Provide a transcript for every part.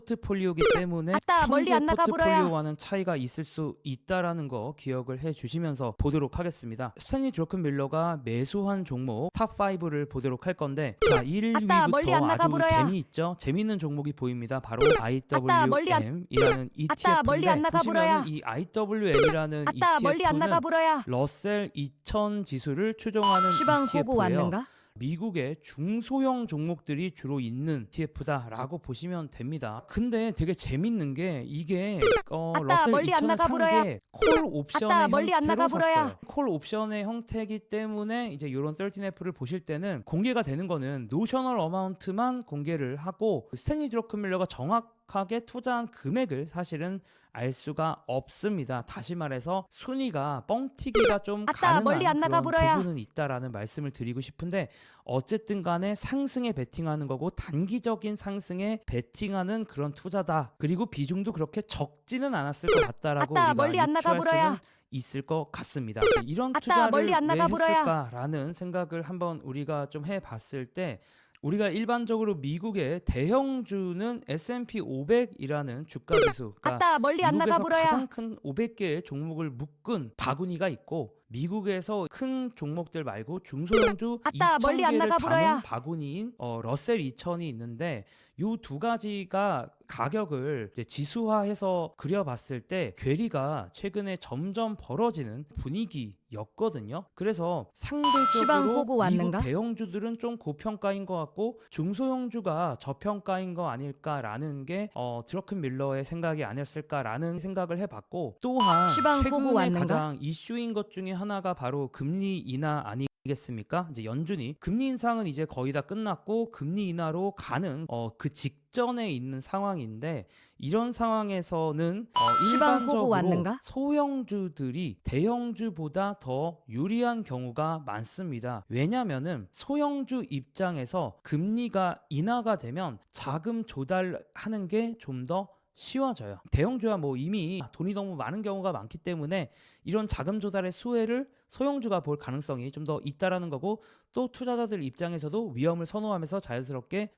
포트폴리오이기 때문에 아따, 멀리 현재 안 나가 보러야. 포트폴리오와는 차이가 있을 수 있다라는 거 기억을 해주시면서 보도록 하겠습니다. 스탠리 드러큰밀러가 매수한 종목 탑5를 보도록 할 건데, 자, 아따, 멀리 안 1위부터 나가 아주 보러야. 재미있죠? 재미있는 종목이 보입니다. 바로 아따, 멀리 안- IWM이라는 아따, 멀리 안 ETF인데, 나가 보러야. 보시면 이 IWM이라는 아따, 멀리 안 나가 ETF는 보러야. 러셀 2000 지수를 추종하는 시방 ETF예요. 호구 왔는가? 미국의 중소형 종목들이 주로 있는 ETF다라고 보시면 됩니다. 근데 되게 재밌는 게 이게 아따, 러셀 멀리 안 2000을 나가 산 보러야. 게 콜 옵션의 아따, 멀리 안 나가 형태로 보러야. 샀어요. 콜 옵션의 형태이기 때문에 이제 이런 13F를 보실 때는 공개가 되는 거는 노셔널 어마운트만 공개를 하고, 스탠리 드러큰밀러가 정확하게 투자한 금액을 사실은 알 수가 없습니다. 다시 말해서 순위가 뻥튀기가 좀 아따, 멀리 안 가능한 나가 그런 보러야. 부분은 있다라는 말씀을 드리고 싶은데, 어쨌든 간에 상승에 베팅하는 거고 단기적인 상승에 베팅하는 그런 투자다. 그리고 비중도 그렇게 적지는 않았을 것 같다라고 아따, 우리가 멀리 안 나가 유추할 보러야. 수는 있을 것 같습니다. 이런 아따, 투자를 멀리 안 왜 나가 보러야. 했을까라는 생각을 한번 우리가 좀 해봤을 때, 우리가 일반적으로 미국의 대형주는 S&P 500이라는 주가지수, 그러니까 아따, 멀리 안 나가 미국에서 보러야. 가장 큰 500개의 종목을 묶은 바구니가 있고, 미국에서 큰 종목들 말고 중소형주 아따, 멀리 안 2,000개를 나가 보러야. 담은 바구니인 러셀 2000이 있는데, 요 두 가지가 가격을 이제 지수화해서 그려봤을 때 괴리가 최근에 점점 벌어지는 분위기였거든요. 그래서 시방 상대적으로 호구 미국 왔는가? 대형주들은 좀 고평가인 것 같고 중소형주가 저평가인 거 아닐까라는 게 드러큰밀러의 생각이 아니었을까라는 생각을 해봤고, 또한 시방 호구 최근에 왔는가? 가장 이슈인 것 중에 하나가 바로 금리 인하 아니겠습니까? 이제 연준이 금리 인상은 이제 거의 다 끝났고 금리 인하로 가는 그 직전에 있는 상황인데, 이런 상황에서는 시방 호구 일반적으로 왔는가? 소형주들이 대형주보다 더 유리한 경우가 많습니다. 왜냐면은 소형주 입장에서 금리가 인하가 되면 자금 조달하는 게 좀 더 쉬워져요. 대형주야 뭐 이미 돈이 너무 많은 경우가 많기 때문에 이런 자금 조달의 수혜를 소형주가 볼 가능성이 좀 더 있다라는 거고, 또 투자자들 입장에서도 위험을 선호하면서 자연스럽게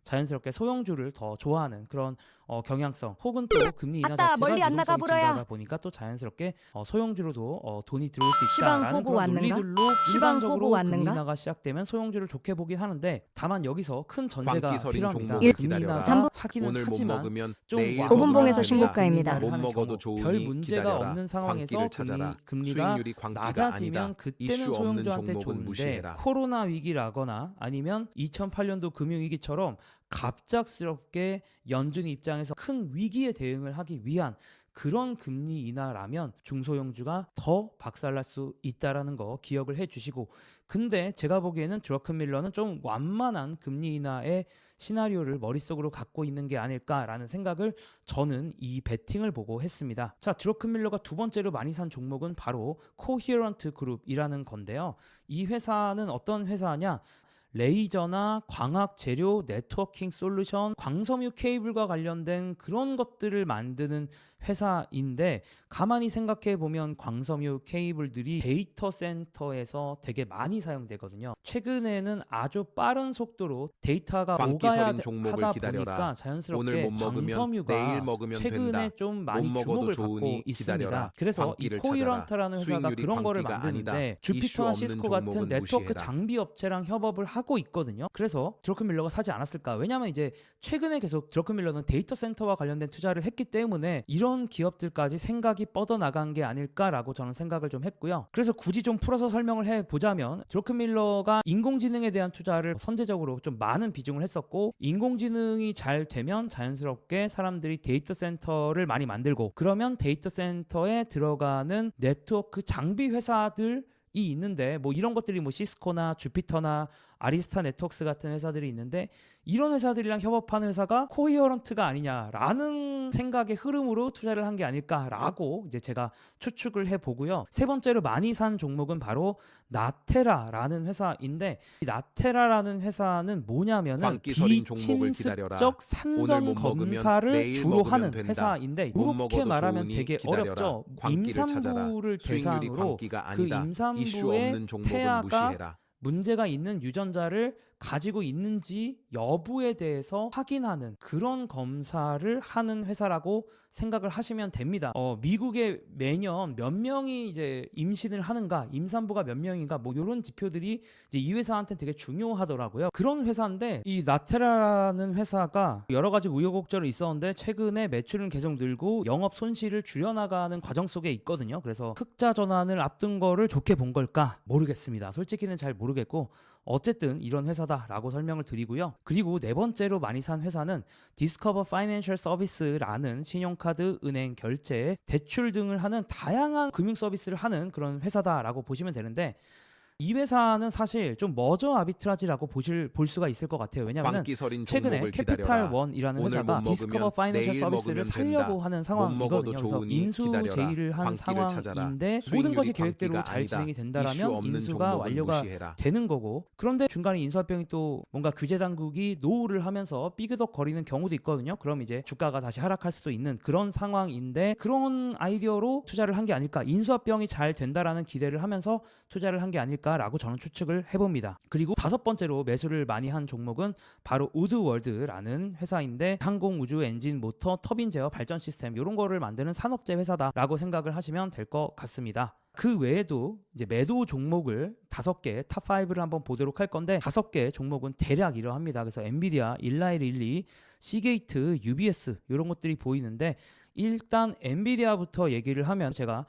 소형주를 더 좋아하는 그런 경향성, 혹은 또 금리 인하 아따, 자체가 멀리 안 나가 유동성이 보러야. 증가하다 보니까 또 자연스럽게 소형주로도 돈이 들어올 수 시방 있다라는 호구 그런 왔는가? 논리들로 시방 일반적으로 호구 금리 왔는가? 인하가 시작되면 소형주를 좋게 보긴 하는데, 다만 여기서 큰 전제가 광기설인 필요합니다. 종목을 금리 기다려라. 인하가 하기는 오늘 못 하지만 먹으면 좀 내일 완만하게 오분봉에서 먹으면 신고가입니다. 된다. 못 하는 먹어도 경우, 좋으니 별 문제가 기다려라. 없는 상황에서 광기를 찾아라. 금리가 수익률이 광기가 낮아지면 아니다. 그때는 이슈 없는 소형주한테 종목은 좋은데, 무시해라. 코로나 위기라거나 아니면 2008년도 금융위기처럼 갑작스럽게 연준 입장에서 큰 위기에 대응을 하기 위한 그런 금리 인하라면 중소형주가 더 박살날 수 있다라는 거 기억을 해주시고, 근데 제가 보기에는 드러큰밀러는 좀 완만한 금리 인하의 시나리오를 머릿속으로 갖고 있는 게 아닐까라는 생각을 저는 이 베팅을 보고 했습니다. 자, 드러큰밀러가 두 번째로 많이 산 종목은 바로 코히어런트 그룹이라는 건데요. 이 회사는 어떤 회사냐? 레이저나 광학 재료, 네트워킹 솔루션, 광섬유 케이블과 관련된 그런 것들을 만드는 회사인데, 가만히 생각해 보면 광섬유 케이블들이 데이터 센터에서 되게 많이 사용되거든요. 최근에는 아주 빠른 속도로 데이터가 광기설인 오가야 종목을 하다 기다려라. 보니까 자연스럽게 오늘 못 먹으면 광섬유가 내일 먹으면 최근에 된다. 좀 많이 못 먹어도 주목을 받고 좋으니 있습니다. 기다려라. 그래서 이 광기를 코히런트라는 찾아라. 회사가 수익률이 그런 거를 광기가 만드는데 아니다. 주피터나 이슈 없는 시스코 같은 종목은 네트워크 무시해라. 장비 업체랑 협업을 하고 있거든요. 그래서 드러큰밀러가 사지 않았을까? 왜냐하면 이제 최근에 계속 드러큰밀러는 데이터 센터와 관련된 투자를 했기 때문에 이런 기업들까지 생각이 뻗어나간 게 아닐까라고 저는 생각을 좀 했고요. 그래서 굳이 좀 풀어서 설명을 해보자면, 드러큰밀러가 인공지능에 대한 투자를 선제적으로 좀 많은 비중을 했었고, 인공지능이 잘 되면 자연스럽게 사람들이 데이터 센터를 많이 만들고, 그러면 데이터 센터에 들어가는 네트워크 장비 회사들 이 있는데, 뭐 이런 것들이 뭐 시스코나 주피터나 아리스타 네트워크스 같은 회사들이 있는데, 이런 회사들이랑 협업하는 회사가 코히어런트가 아니냐라는 생각의 흐름으로 투자를 한 게 아닐까라고 이제 제가 추측을 해보고요. 세 번째로 많이 산 종목은 바로 나테라라는 회사인데, 이 나테라라는 회사는 뭐냐면은 광기설인 종목을 기다려라. 비침습적 오늘 산전 못 먹으면 검사를 내일 주로 먹으면 하는 된다. 회사인데, 못 이렇게 먹어도 말하면 좋으니 되게 기다려라. 어렵죠. 광기를 찾아라. 임산부를 수익률이 대상으로 광기가 그 아니다. 이슈 임산부의 없는 종목은 태아가 무시해라. 문제가 있는 유전자를 가지고 있는지 여부에 대해서 확인하는 그런 검사를 하는 회사라고 생각을 하시면 됩니다. 미국에 매년 몇 명이 이제 임신을 하는가, 임산부가 몇 명인가, 뭐 이런 지표들이 이제 이 회사한테 되게 중요하더라고요. 그런 회사인데 이 나테라라는 회사가 여러 가지 우여곡절이 있었는데 최근에 매출은 계속 늘고 영업 손실을 줄여나가는 과정 속에 있거든요. 그래서 흑자 전환을 앞둔 거를 좋게 본 걸까 모르겠습니다. 솔직히는 잘 모르겠고 어쨌든 이런 회사다라고 설명을 드리고요. 그리고 네 번째로 많이 산 회사는 디스커버 파이낸셜 서비스라는 신용카드, 은행, 결제, 대출 등을 하는 다양한 금융 서비스를 하는 그런 회사다라고 보시면 되는데 이 회사는 사실 좀 머저 아비트라지라고 볼 수가 있을 것 같아요. 왜냐하면 광기설인 최근에 종목을 캐피탈 기다려라. 원이라는 오늘 회사가 못 디스커버 먹으면 파이낸셜 내일 서비스를 먹으면 살려고 된다. 하는 못 상황이거든요. 먹어도 그래서 좋으니 인수 기다려라. 제의를 한 광기를 찾아라. 상황인데 모든 수익률이 것이 계획대로 광기가 잘 아니다. 진행이 이슈 된다라면 없는 인수가 종목은 완료가 무시해라. 되는 거고, 그런데 중간에 인수합병이 또 뭔가 규제 당국이 노후를 하면서 삐그덕거리는 경우도 있거든요. 그럼 이제 주가가 다시 하락할 수도 있는 그런 상황인데 그런 아이디어로 투자를 한 게 아닐까, 인수합병이 잘 된다라는 기대를 하면서 투자를 한 게 아닐까라고 저는 추측을 해봅니다. 그리고 다섯 번째로 매수를 많이 한 종목은 바로 우드월드라는 회사인데 항공, 우주, 엔진, 모터, 터빈 제어, 발전 시스템 이런 거를 만드는 산업재 회사다라고 생각을 하시면 될 것 같습니다. 그 외에도 이제 매도 종목을 5개 탑 5를 한번 보도록 할 건데 5개 종목은 대략 이러합니다. 그래서 엔비디아, 일라이릴리, 시게이트, UBS 이런 것들이 보이는데 일단 엔비디아부터 얘기를 하면 제가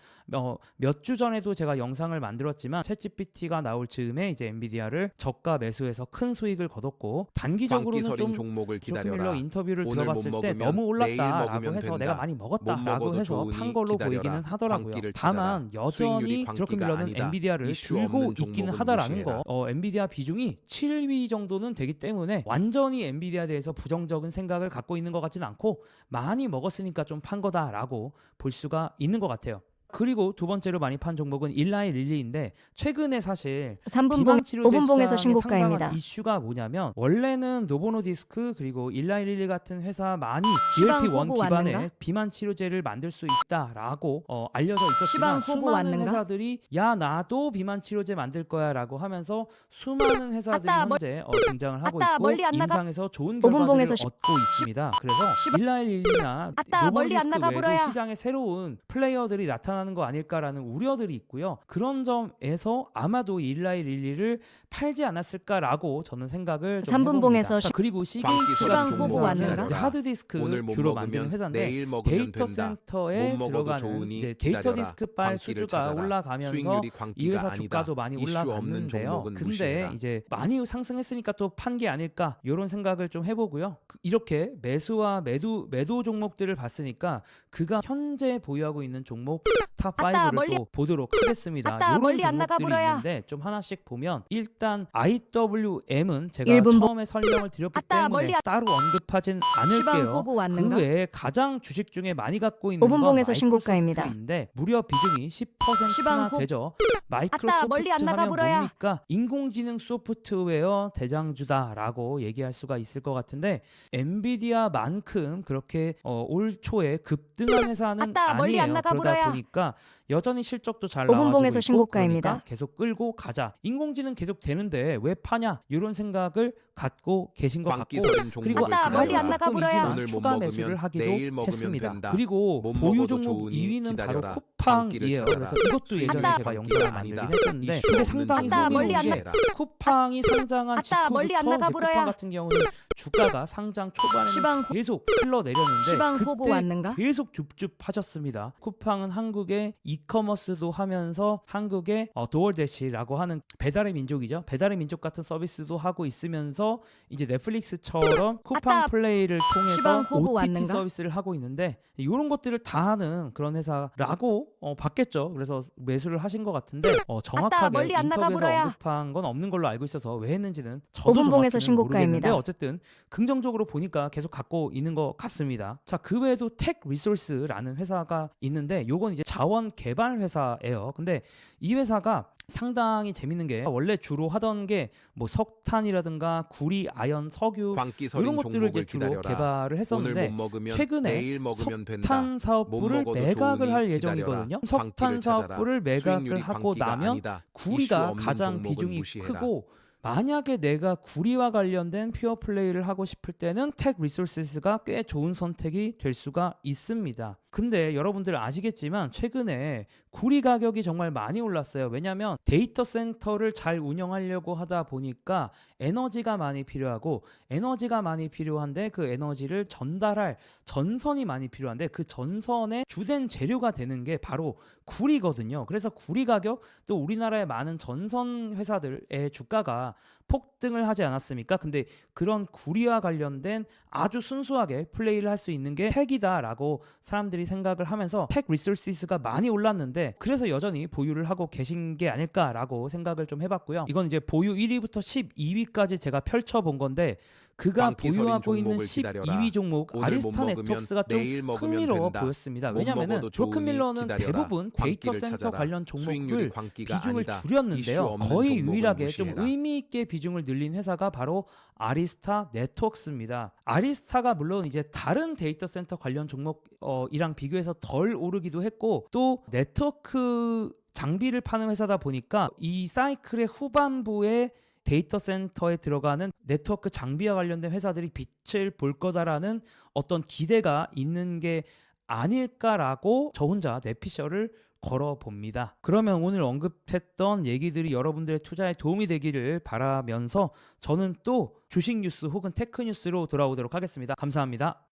몇 주 전에도 제가 영상을 만들었지만 챗GPT가 나올 즈음에 이제 엔비디아를 저가 매수해서 큰 수익을 거뒀고 단기적으로는 광기설인 좀 종목을 조금 기다려라. 밀러 인터뷰를 오늘 들어봤을 못 때 먹으면 너무 내일 올랐다라고 먹으면 해서 된다. 내가 많이 못 먹었다라고 먹어도 해서 좋으니 판 걸로 기다려라. 보이기는 하더라고요. 광기를 다만 찾아라. 수익률이 여전히 광기가 그렇게 밀러는 아니다. 엔비디아를 이슈 들고 없는 있기는 종목은 하다라는 무시해라. 거. 엔비디아 비중이 7위 정도는 되기 때문에 완전히 엔비디아에 대해서 부정적인 생각을 갖고 있는 것 같지는 않고 많이 먹었으니까 좀 판 거다라고 볼 수가 있는 것 같아요. 그리고 두 번째로 많이 판 종목은 일라이릴리인데 최근에 사실 3분봉, 5분봉에서 신고가입니다. 상당한 이슈가 뭐냐면 원래는 노보노디스크 그리고 일라이릴리 같은 회사 많이 시방 GLP-1 호구 기반의 왔는가? 비만 치료제를 만들 수 있다라고 알려져 있었지만 시방 호구 수많은 왔는가? 회사들이 야 나도 비만 치료제 만들 거야라고 하면서 수많은 회사들이 아따, 현재 등장을 하고 아따, 있고 멀리 안 나가. 임상에서 좋은 5분봉에서 결과들을 얻고 있습니다. 그래서 일라이릴리나 아따, 멀리 안 노보노디스크 나가 외에도 불어야. 시장에 새로운 플레이어들이 나타나는 거 아닐까라는 우려들이 있고요. 그런 점에서 아마도 일라이릴리를 팔지 않았을까라고 저는 생각을 좀 3분봉에서 해봅니다. 자, 그리고 시방 시게이트가 호구 왔는가? 하드디스크 오늘 못 주로 먹으면 만드는 회사인데 내일 먹으면 데이터 된다. 센터에 못 먹어도 들어가는 좋으니 이제 기다려라. 데이터 디스크발 광기를 수주가 찾아라. 올라가면서 수익률이 이 광기가 회사 아니다. 주가도 많이 이슈 없는 올라갔는데요. 종목은 근데 무시해라. 이제 많이 상승했으니까 또 판 게 아닐까 이런 생각을 좀 해보고요. 이렇게 매수와 매도 종목들을 봤으니까 그가 현재 보유하고 있는 종목 탑 아따, 5를 멀리- 또 보도록 하겠습니다. 아따, 이런 멀리 안 나가 종목들이 불어야. 있는데 좀 하나씩 보면 일단 IWM은 제가 1분 처음에 설명을 드렸기 아따, 때문에 멀리 따로 언급하진 시방 않을게요. 호구 그 왔는가? 외에 가장 주식 중에 많이 갖고 있는 건 5분봉에서 신고가입니다. 마이크로소프트인데 무려 비중이 10%나 시방 호- 되죠. 아따, 멀리 안 마이크로소프트 나가 하면 불어야. 뭡니까? 인공지능 소프트웨어 대장주다라고 얘기할 수가 있을 것 같은데 엔비디아만큼 그렇게 올 초에 급등한 회사는 아따, 멀리 안 아니에요. 나가 그러다 불어야. 보니까 여전히 실적도 잘 5분봉에서 나와주고 있고 신고가입니다. 그러니까 계속 끌고 가자. 인공지능 계속 되는데 왜 파냐? 이런 생각을 갖고 계신 것 같고 광기설인 그리고 종목을 아따, 멀리 안 기다려라. 나가 불어야. 오늘 못 추가 먹으면 매수를 하기도 내일 먹으면 했습니다. 된다. 그리고 못 보유 먹어도 종목 좋으니 2위는 바로 기다려라. 광기를 쿠팡이에요. 찾아라. 그래서 이것도 예전에 아따, 제가 영상을 아니다. 만들긴 했었는데 이슈 근데 없는 상당히 아따, 멀리 안 흥미로운 게 쿠팡이 상장한 아따, 멀리 안 직후부터 나가 이제 불어야. 쿠팡 같은 경우는 주가가 상장 초반에는 시방 호- 계속 흘러내렸는데 시방 호구 그때 왔는가? 계속 줍줍하셨습니다. 쿠팡은 한국의 이커머스도 하면서 한국의 도어대시라고 하는 배달의 민족이죠. 배달의 민족 같은 서비스도 하고 있으면서 이제 넷플릭스처럼 쿠팡 아따, 플레이를 시방 통해서 호구 OTT 왔는가? 서비스를 하고 있는데 이런 것들을 다 하는 그런 회사라고 봤겠죠. 그래서 매수를 하신 것 같은데 정확하게 멀리 안 나가 인터뷰에서 불어야. 언급한 건 없는 걸로 알고 있어서 왜 했는지는 저도 5분봉에서 정확히는 신고가입니다. 모르겠는데 어쨌든 긍정적으로 보니까 계속 갖고 있는 것 같습니다. 자, 그 외에도 텍 리소스라는 회사가 있는데 요건 이제 자원 개발 회사예요. 근데 이 회사가 상당히 재밌는 게 원래 주로 하던 게 뭐 석탄이라든가 구리, 아연, 석유 광기설인 이런 것들을 이제 종목을 주로 기다려라. 개발을 오늘 했었는데 못 먹으면 최근에 내일 먹으면 된다. 석탄 못 사업부를 먹어도 매각을 좋으니 할 기다려라. 예정이거든요. 광기를 석탄 찾아라. 사업부를 매각을 수익률이 하고 광기가 나면 아니다. 이슈 구리가 없는 가장 종목은 비중이 무시해라. 크고 만약에 내가 구리와 관련된 퓨어 플레이를 하고 싶을 때는 텍 리소스가 꽤 좋은 선택이 될 수가 있습니다. 근데 여러분들 아시겠지만 최근에 구리 가격이 정말 많이 올랐어요. 왜냐하면 데이터 센터를 잘 운영하려고 하다 보니까 에너지가 많이 필요하고, 에너지가 많이 필요한데 그 에너지를 전달할 전선이 많이 필요한데, 그 전선의 주된 재료가 되는 게 바로 구리거든요. 그래서 구리 가격, 또 우리나라의 많은 전선 회사들의 주가가 폭등을 하지 않았습니까? 근데 그런 구리와 관련된 아주 순수하게 플레이를 할 수 있는 게 텍이다라고 사람들이 생각을 하면서 텍 리소스가 많이 올랐는데, 그래서 여전히 보유를 하고 계신 게 아닐까라고 생각을 좀 해봤고요. 이건 이제 보유 1위부터 12위까지 제가 펼쳐본 건데, 그가 광기 서린 보유하고 있는 종목을 기다려라. 12위 종목 오늘 아리스타 못 먹으면 네트워크가 좀 내일 먹으면 흥미로워 된다. 보였습니다. 못 왜냐하면 먹어도 좋으니 브로큰밀러는 기다려라. 대부분 데이터 광기를 센터 찾아라. 관련 수익률이 종목을 광기가 비중을 아니다. 이슈 줄였는데요. 없는 거의 종목은 유일하게 좀 무시해라. 의미 있게 비중을 늘린 회사가 바로 아리스타 네트워크스입니다. 아리스타가 물론 이제 다른 데이터 센터 관련 종목이랑 비교해서 덜 오르기도 했고, 또 네트워크 장비를 파는 회사다 보니까 이 사이클의 후반부에 데이터 센터에 들어가는 네트워크 장비와 관련된 회사들이 빛을 볼 거다라는 어떤 기대가 있는 게 아닐까라고 저 혼자 내피셜을 걸어봅니다. 그러면 오늘 언급했던 얘기들이 여러분들의 투자에 도움이 되기를 바라면서 저는 또 주식 뉴스 혹은 테크 뉴스로 돌아오도록 하겠습니다. 감사합니다.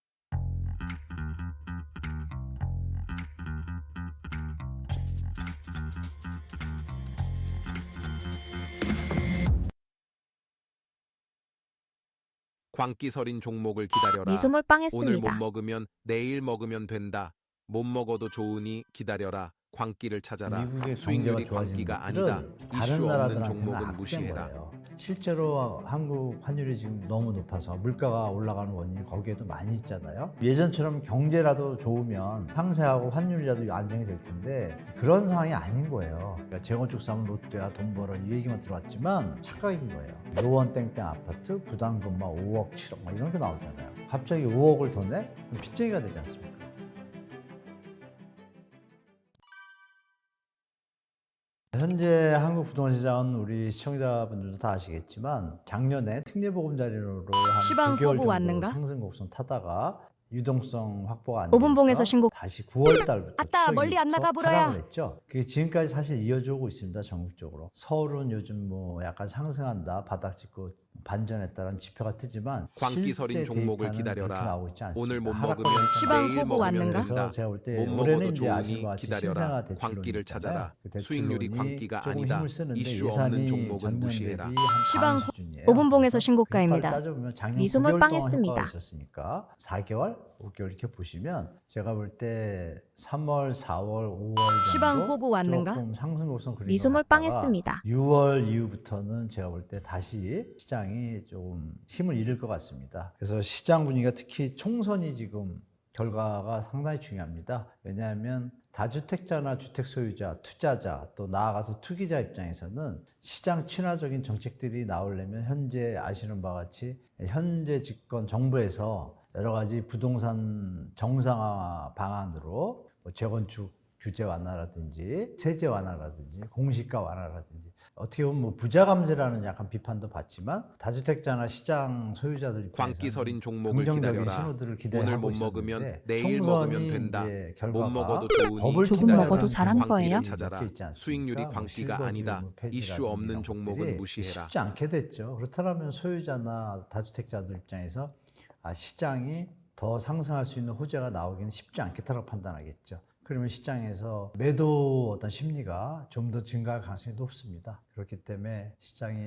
광기 서린 종목을 기다려라. 미소몰 오늘 못 빵했습니다. 먹으면 내일 먹으면 된다. 못 먹어도 좋으니 기다려라. 광기를 찾아라. 미국의 수익률이 경제가 좋아지는 광기가 것들은 아니다. 다른 이슈 없는 나라들한테는 종목은 악재인 무시해라. 거예요. 실제로 한국 환율이 지금 너무 높아서 물가가 올라가는 원인이 거기에도 많이 있잖아요. 예전처럼 경제라도 좋으면 상세하고 환율이라도 안정이 될 텐데 그런 상황이 아닌 거예요. 그러니까 재건축 사면 롯데야 돈 벌어 이 얘기만 들어왔지만 착각인 거예요. 노원 땡땡 아파트 부담금 막 5억 7억 막 이런 게 나오잖아요. 갑자기 5억을 더 내? 그럼 빚쟁이가 되지 않습니까? 현재 한국 부동산 시장은 우리 시청자분들도 다 아시겠지만 작년에 특례보금자리로 시방 한 9개월 보고 정도 왔는가? 상승 곡선 타다가 유동성 확보가 안 오분봉에서 되니까 신고. 다시 9월 달부터 아따, 멀리 안 나가 보라야. 하락을 했죠. 그게 지금까지 사실 이어지고 있습니다. 전국적으로. 서울은 요즘 뭐 약간 상승한다, 바닥 찍고 반전했다는 지표가 뜨지만 광기 서린 실제 종목을 데이터는 기다려라. 그렇게 나오고 있지 않습니다. 오늘 못 하락권이 먹으면 시방 내일 보고 먹으면 왔는가? 된다. 그래서 제가 볼 때 못 올해는 먹어도 이제 아시는 좋으니 것 같이 기다려라. 신생아 대출론 광기를 찾아라. 그 수익률이 대출론이 광기가 조금 아니다. 힘을 쓰는데 이슈 예산이 없는 종목은 전년 무시해라. 대비 한 시방 반 수준이에요. 오분봉에서 그래서 신고가입니다. 그걸 따져보면 작년 미소몰 9개월 동안 빵했습니다. 효과가 있었으니까 4개월, 5개월 이렇게 보시면 제가 볼 때 3월, 4월, 5월 정도 시방 보고 왔는가? 조금 상승 곡선 그리는 미소몰 것 같다가 빵했습니다. 6월 이후부터는 제가 볼 때 다시 시장이 좀 힘을 잃을 것 같습니다. 그래서 시장 분위기가 특히 총선이 지금 결과가 상당히 중요합니다. 왜냐하면 다주택자나 주택 소유자, 투자자, 또 나아가서 투기자 입장에서는 시장 친화적인 정책들이 나오려면 현재 아시는 바와 같이 현재 집권 정부에서 여러 가지 부동산 정상화 방안으로 뭐 재건축 규제 완화라든지 세제 완화라든지 공시가 완화라든지 어떻게 보면 뭐 부자 감세라는 약간 비판도 받지만 다주택자나 시장 소유자들 광기 입장에서는 서린 종목을 긍정적인 기다려라. 신호들을 오늘 기대하고 못 먹으면 있었는데 내일 총선이 먹으면 된다. 이제 못 결과가 먹어도 법을 좋으니 조금 기다려라. 먹어도 잘한 광기를 거예요? 찾아라. 몇 개 있지 않습니까? 수익률이 뭐 광기가 실거주 아니다. 뭐 폐지라든지 이슈 없는 이런 종목은 것들이 무시해라. 쉽지 않게 됐죠. 그렇다면 소유자나 다주택자들 입장에서 시장이 더 상승할 수 있는 호재가 나오기는 쉽지 않겠다고 판단하겠죠. 그러면 시장에서 매도 어떤 심리가 좀 더 증가할 가능성이 높습니다. 그렇기 때문에 시장이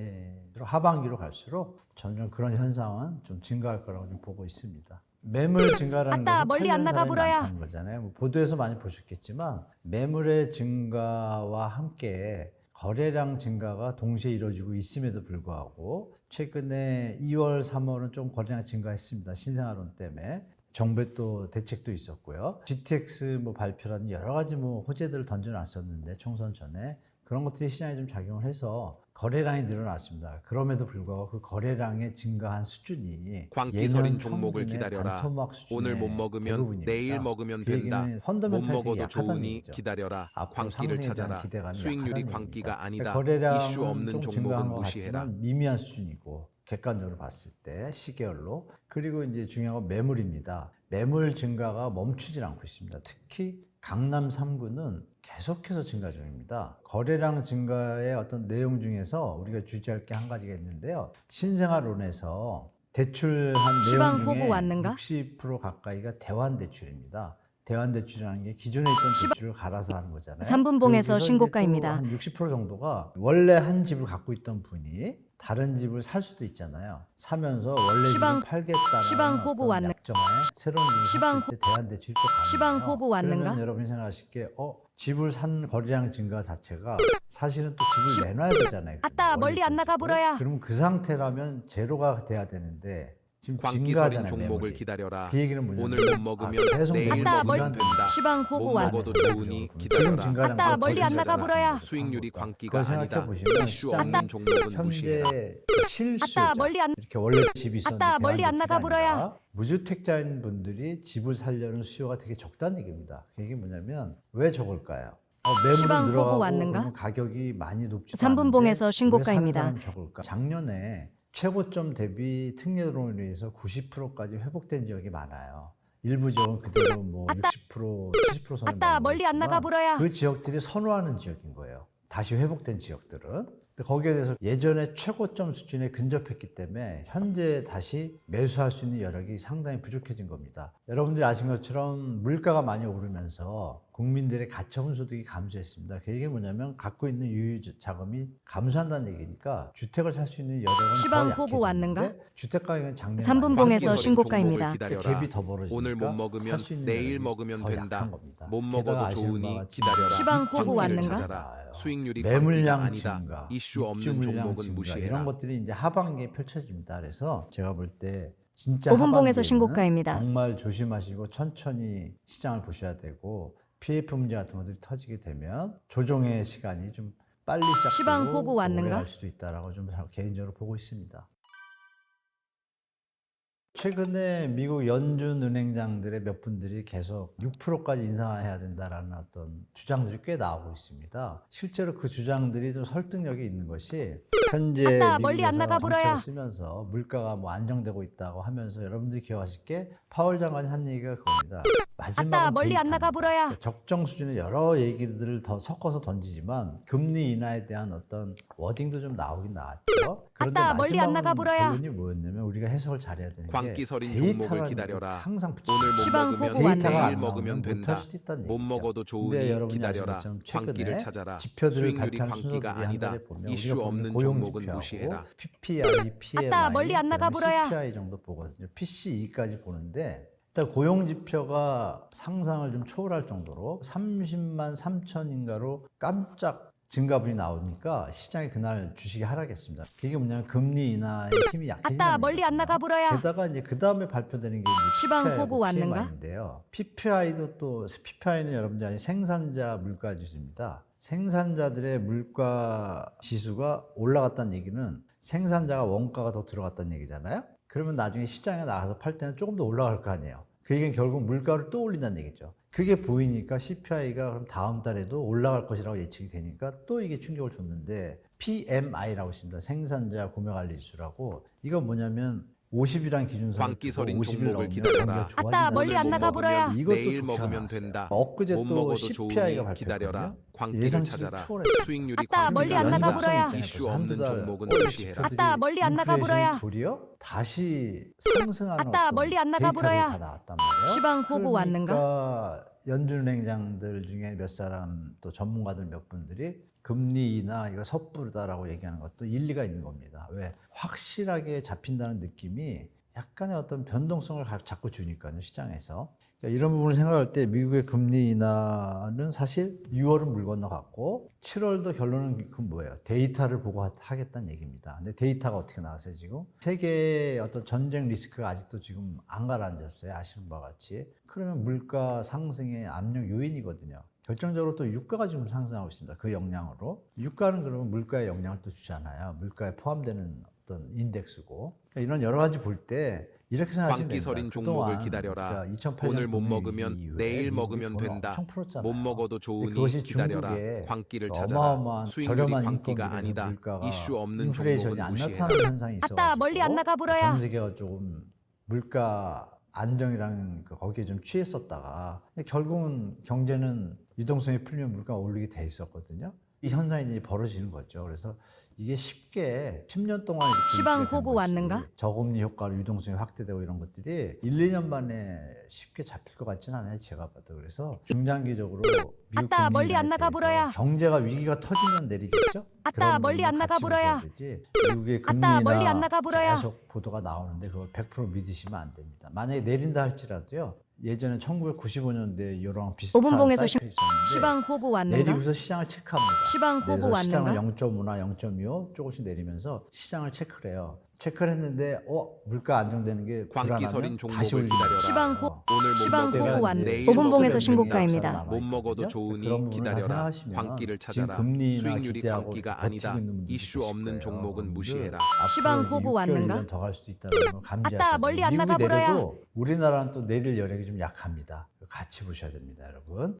하반기로 갈수록 점점 그런 현상은 좀 증가할 거라고 좀 보고 있습니다. 매물 증가라는 아따, 것은 멀리 안 나가 팔려는 사람이 보라야. 많다는 거잖아요. 뭐 보도에서 많이 보셨겠지만 매물의 증가와 함께 거래량 증가가 동시에 이루어지고 있음에도 불구하고 최근에 2월, 3월은 좀 거래량 증가했습니다. 신생아론 때문에. 정부의 또 대책도 있었고요. GTX 뭐 발표라는 여러 가지 뭐 호재들을 던져놨었는데 총선 전에 그런 것들이 시장에 좀 작용을 해서 거래량이 늘어났습니다. 그럼에도 불구하고 그 거래량의 증가한 수준이 광기 서린 예년 종목을 평균의 기다려라. 반토막 수준의 오늘 못 먹으면 대부분입니다. 내일 먹으면 그 된다. 얘기는 못 펀더멘탈이 되게 먹어도 약하다는 좋으니 얘기죠. 기다려라. 앞으로 광기를 상승에 대한 찾아라. 기대감이 수익률이 약하다는 광기가 얘기입니다. 아니다. 거래량은 이슈 없는 좀 종목은 증가한 것 무시해라. 같지만 미미한 수준이고 객관적으로 봤을 때 시계열로. 그리고 이제 중요한 건 매물입니다. 매물 증가가 멈추질 않고 있습니다. 특히 강남 3구는 계속해서 증가 중입니다. 거래량 증가의 어떤 내용 중에서 우리가 주지할 게 한 가지가 있는데요. 신생아론에서 대출 한 시방 내용 중에 보고 왔는가? 60% 가까이가 대환대출입니다. 대환대출이라는 게 기존에 있던 대출을 갈아서 하는 거잖아요. 삼분봉에서 여기서 이제 신고가입니다. 또한 60% 정도가 원래 한 집을 갖고 있던 분이 다른 집을 살 수도 있잖아요. 사면서 원래 시방- 집을 팔겠다는 시방 호구 왔는- 약정에 새로운 집을 시방 샀을 때 대환대출이 또 가능해요. 시방 호구 왔는가? 그러면 여러분이 생각하실 게 집을 산 거래량 증가 자체가 사실은 또 집을 내놔야 되잖아요. 아따, 원래 멀리 안 있던 나가 집을. 보러야. 그러면 그 상태라면 제로가 돼야 되는데 지금 광기 서린 증가하잖아요. 종목을 매물이. 기다려라. 그 얘기는 뭐냐면 오늘 못 먹으면 계속 내일 매물이 아따, 먹으면 멀리- 된다. 시방 못 호구 왔 먹어도 안에서 좋으니 지금 기다려라. 증가량 아따, 더 멀리 안 더 나가 증가하는 보러야. 거죠. 수익률이 그걸 광기가 아니다. 생각해 보시면 이슈 시장 없는 종목은 무시해라. 현재 실수요자 아따, 멀리 안- 이렇게 원래 집이 있었는데 아따, 멀리 안 나가 대환대출이 아니라 보러야. 무주택자인 분들이 집을 살려는 수요가 되게 적다는 얘기입니다. 이게 뭐냐면 왜 적을까요? 시방 매물은 호구 늘어가고 왔는가? 그러면 가격이 많이 높지 삼분봉에서 신고가입니다. 사람이 적을까? 작년에 최고점 대비 특례론에 의해서 90%까지 회복된 지역이 많아요. 일부 지역은 그대로 뭐 60%, 70% 선에 아따, 멀리 안 나가 보러야. 그 지역들이 선호하는 지역인 거예요. 다시 회복된 지역들은. 근데 거기에 대해서 예전에 최고점 수준에 근접했기 때문에 현재 다시 매수할 수 있는 여력이 상당히 부족해진 겁니다. 여러분들이 아신 것처럼 물가가 많이 오르면서 국민들의 가처분 소득이 감소했습니다. 그 얘기는 뭐냐면 갖고 있는 유유 자금이 감소한다는 얘기니까 주택을 살 수 있는 여력은 시방 더 호구 왔는가? 약해졌는데 주택 가격은 작년에 삼분봉에서 광기 서린 신고가입니다. 종목을 그러니까 기다려라. 갭이 더 벌어지니까 오늘 못 먹으면 살수 있는 내일 여력이 먹으면 더 된다. 약한 겁니다. 못 게다가 먹어도 아시는 좋으니 바와 같이 기다려라. 시방 호구 광기를 왔는가? 찾아라. 수익률이 매물량 광기가 아니다. 증가, 이슈 없는 입주 물량 종목은 증가, 무시해라. 이런 것들이 이제 하반기에 펼쳐집니다. 그래서 제가 볼 때 진짜 5분봉에서 하반기에는 신고가입니다. 정말 조심하시고 천천히 시장을 보셔야 되고 PF 문제 같은 것들이 터지게 되면 조정의 시간이 좀 빨리 시방 시작되고 호구 또 오래 왔는가? 갈 수도 있다라고 좀 개인적으로 보고 있습니다. 최근에 미국 연준 은행장들의 몇 분들이 계속 6%까지 인상해야 된다라는 어떤 주장들이 꽤 나오고 있습니다. 실제로 그 주장들이 좀 설득력이 있는 것이 현재 아따, 멀리 안 미국에서 나가 보러야. 정책을 쓰면서 물가가 뭐 안정되고 있다고 하면서 여러분들이 기억하실 게 파월 장관이 한 얘기가 그겁니다. 마지막은 아따, 멀리 안 데이터입니다. 나가 보러야. 적정 수준의 여러 얘기들을 더 섞어서 던지지만 금리 인하에 대한 어떤 워딩도 좀 나오긴 나왔죠. 그런데 아따, 멀리 안 나가 마지막은 보러야. 결론이 뭐였냐면 우리가 해석을 잘해야 되는 게 광기 서린 데이터라는 종목을 걸 기다려라. 항상 오늘 못 시방 먹으면 호구 왔는가? 데이터가 내일 안 먹으면 나오면 된다. 못할 수도 있다는 못 얘기죠. 먹어도 근데 좋으니 여러분이 기다려라. 아시는 것처럼 광기를 최근에 찾아라. 지표들을 수익률이 발표한 광기가 순서들이 한 아니다. 달에 보면 이슈 우리가 없는 보는 고용 종목은 지표하고 무시해라. PPI, PMI, 아따, 멀리 안 나가 보러야. CPI 정도 보거든요. PCE까지 보는데 일단 고용 지표가 상상을 좀 초월할 정도로 30만 3천인가로 깜짝 증가분이 나오니까 시장이 그날 주식이 하락했습니다. 그게 뭐냐면 금리 인하의 힘이 약해진다는 아따, 멀리 안 나가 보러야. 게다가 이제 그 다음에 발표되는 게 이제 시방 PPI 하고 호구 왔는가? PMI인데요. PPI도 또 PPI는 여러분들 아니 생산자 물가 지수입니다. 생산자들의 물가 지수가 올라갔다는 얘기는 생산자가 원가가 더 들어갔다는 얘기잖아요. 그러면 나중에 시장에 나가서 팔 때는 조금 더 올라갈 거 아니에요. 그 얘기는 결국 물가를 또 올린다는 얘기죠. 그게 보이니까 CPI가 그럼 다음 달에도 올라갈 것이라고 예측이 되니까 또 이게 충격을 줬는데 PMI라고 있습니다. 생산자 구매관리지수라고. 이건 뭐냐면 50이란 기준선을 광기 서린 50을 종목을 넘으면 기다려라. 경기가 아따, 좋아진다는 멀리 안 거죠. 나가 보러야. 이것도 내일 좋게 먹으면 나왔어요. 된다. 엊그제 못 또 먹어도 CPI가 좋으니 기다려라. 발표했거든요. 광기를 예상치 찾아라. 초월했어요. 수익률이 아따, 광기가 멀리 안 나가 아니다. 보러야. 이슈 없는 종목은 무시해라. 아따, 멀리 안 나가 보러야. 도리어 다시 상승하는 아따, 어떤 멀리 안 나가 데이터들이 보러야. 다 나왔단 말이에요. 시방 호구 왔는가? 그러니까 연준은행장들 중에 몇 사람 또 전문가들 몇 분들이 금리 인하 이거 섣부르다라고 얘기하는 것도 일리가 있는 겁니다. 왜? 확실하게 잡힌다는 느낌이 약간의 어떤 변동성을 자꾸 주니까요, 시장에서. 그러니까 이런 부분을 생각할 때 미국의 금리 인하는 사실 6월은 물 건너갔고 7월도 결론은 그 뭐예요? 데이터를 보고 하겠다는 얘기입니다. 근데 데이터가 어떻게 나왔어요, 지금? 세계의 어떤 전쟁 리스크가 아직도 지금 안 가라앉았어요, 아시는 바와 같이. 그러면 물가 상승의 압력 요인이거든요. 결정적으로 또 유가가 지금 상승하고 있습니다. 그 영향으로. 유가는 그러면 물가의 영향을 또 주잖아요. 물가에 포함되는 어떤 인덱스고. 그러니까 이런 여러 가지 볼 때 이렇게 생각하시면 광기 됩니다. 서린 종목을 그동안 기다려라. 그러니까 2008년 오늘 못 금융위기 먹으면 이후에 내일 미국이 먹으면 돈을 된다. 엄청 풀었잖아요. 못 먹어도 근데 좋으니 그것이 기다려라. 중국의 광기를 찾아라. 어마어마한 수익률이 저렴한 광기가 인건비로 아니다. 물가가 이슈 없는 인플레이션이 종목은 안 무시해라. 나타나는 현상이 있어가지고 아따, 멀리 안 나가 불어야. 전 세계가 조금 물가 안정이라는 거기에 좀 취했었다가 결국은 경제는 유동성이 풀리면 물가가 오르게 돼 있었거든요. 이 현상이 이제 벌어지는 거죠. 그래서 이게 쉽게 10년 동안 이렇게 시방 유지가 된 호구 것이 왔는가? 저금리 효과로 유동성이 확대되고 이런 것들이 1, 2년 만에 쉽게 잡힐 것 같지는 않아요. 제가 봐도. 그래서 중장기적으로 미국 아따, 금리 멀리 안 인하에 나가 대해서 불어야. 경제가 위기가 터지면 내리겠죠? 아따, 그런 멀리 안 부분을 나가 같이 불어야. 보셔야 되지. 미국의 금리 아따, 멀리 인하 안 나가 불어야. 계속 보도가 나오는데 그걸 100% 믿으시면 안 됩니다. 만약에 내린다 할지라도요. 예전에 1995년도에 이런 비슷한 오분봉에서 사이클이 있었는데 시방 호구 왔는가? 내리고서 시장을 체크합니다. 시방 호구 내려서 시장을 왔는가? 0.5나 0.25 조금씩 내리면서 시장을 체크를 해요. 체크를 했는데 물가 안정되는 게 광기 서린 불안하면 다시 종목을 올리는 기다려라. 시방 거예요. 호- 오늘 못 시방 먹으면 호구 왔- 내일 오분봉에서 먹으면 신고가입니다. 된다. 못 먹어도 좋으니 기다려라. 광기를 찾아라. 수익률이 광기가 아니다. 이슈 없는 종목은 무시해라. 시방 호구 왔는가? 더갈 수도 있다는 걸 감지하셔야 아따, 멀리 안 미국이 나가 불어야. 내려도 우리나라는 또 내릴 여력이 좀 약합니다. 같이 보셔야 됩니다, 여러분.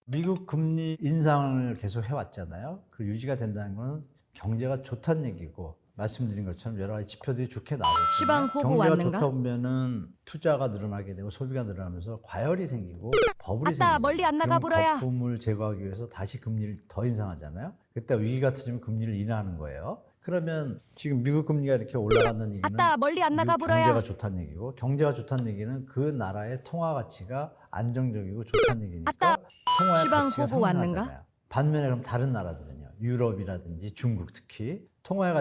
미국 금리 인상을 계속 해왔잖아요. 그 유지가 된다는 것은 경제가 좋다는 얘기고 말씀드린 것처럼 여러 가지 지표들이 좋게 시방 나오거든요. 호구 경제가 왔는가? 좋다 보면은 투자가 늘어나게 되고 소비가 늘어나면서 과열이 생기고 버블이 아따, 생기죠. 멀리 안 나가 불어야. 거품을 제거하기 위해서 다시 금리를 더 인상하잖아요. 그때 위기가 터지면 금리를 인하하는 거예요. 그러면 지금 미국 금리가 이렇게 올라가는 얘기는 아따, 멀리 안 나가 미국 불어야. 경제가 좋다는 얘기고 경제가 좋다는 얘기는 그 나라의 통화 가치가 안정적이고 좋다는 얘기니까 아따, 통화의 시방 가치가 호구 왔는가? 상승하잖아요. 반면에 그럼 다른 나라들은요. 유럽이라든지 중국 특히 통화의